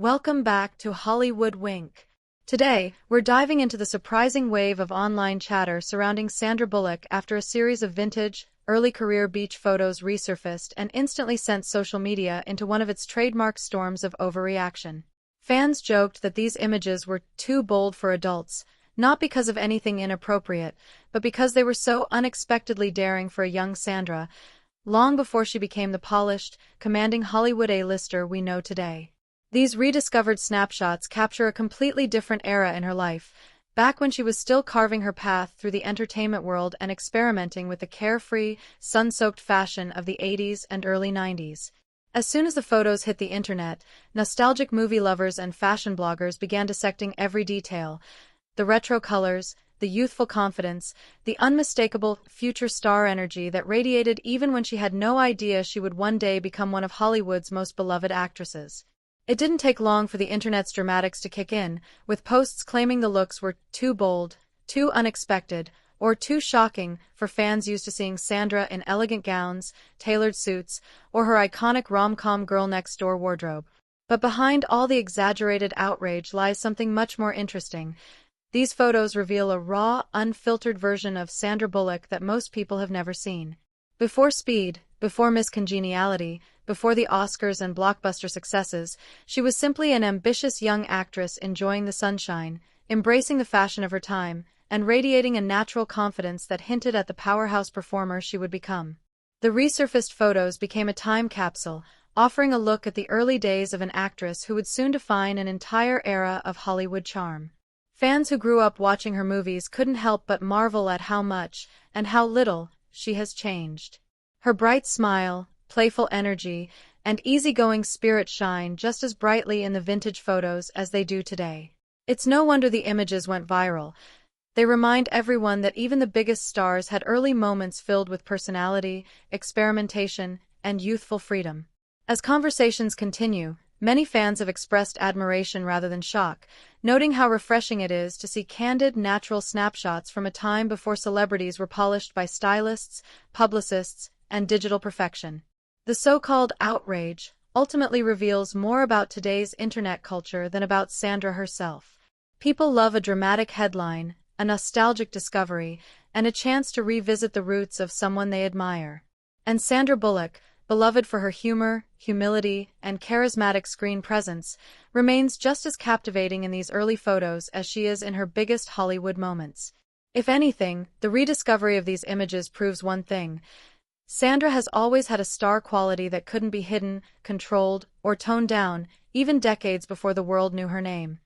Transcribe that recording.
Welcome back to Hollywood Wink. Today, we're diving into the surprising wave of online chatter surrounding Sandra Bullock after a series of vintage, early career beach photos resurfaced and instantly sent social media into one of its trademark storms of overreaction. Fans joked that these images were too bold for adults, not because of anything inappropriate, but because they were so unexpectedly daring for a young Sandra, long before she became the polished, commanding Hollywood A-lister we know today. These rediscovered snapshots capture a completely different era in her life, back when she was still carving her path through the entertainment world and experimenting with the carefree, sun-soaked fashion of the 80s and early 90s. As soon as the photos hit the internet, nostalgic movie lovers and fashion bloggers began dissecting every detail: the retro colors, the youthful confidence, the unmistakable future star energy that radiated even when she had no idea she would one day become one of Hollywood's most beloved actresses. It didn't take long for the internet's dramatics to kick in, with posts claiming the looks were too bold, too unexpected, or too shocking for fans used to seeing Sandra in elegant gowns, tailored suits, or her iconic rom-com girl-next-door wardrobe. But behind all the exaggerated outrage lies something much more interesting. These photos reveal a raw, unfiltered version of Sandra Bullock that most people have never seen. Before Speed, before Miss Congeniality, before the Oscars and blockbuster successes, she was simply an ambitious young actress enjoying the sunshine, embracing the fashion of her time, and radiating a natural confidence that hinted at the powerhouse performer she would become. The resurfaced photos became a time capsule, offering a look at the early days of an actress who would soon define an entire era of Hollywood charm. Fans who grew up watching her movies couldn't help but marvel at how much, and how little, she has changed. Her bright smile, playful energy, and easygoing spirit shine just as brightly in the vintage photos as they do today. It's no wonder the images went viral. They remind everyone that even the biggest stars had early moments filled with personality, experimentation, and youthful freedom. As conversations continue, many fans have expressed admiration rather than shock, noting how refreshing it is to see candid, natural snapshots from a time before celebrities were polished by stylists, publicists, and digital perfection. The so-called outrage ultimately reveals more about today's internet culture than about Sandra herself. People love a dramatic headline, a nostalgic discovery, and a chance to revisit the roots of someone they admire. And Sandra Bullock, beloved for her humor, humility, and charismatic screen presence, remains just as captivating in these early photos as she is in her biggest Hollywood moments. If anything, the rediscovery of these images proves one thing: Sandra has always had a star quality that couldn't be hidden, controlled, or toned down, even decades before the world knew her name.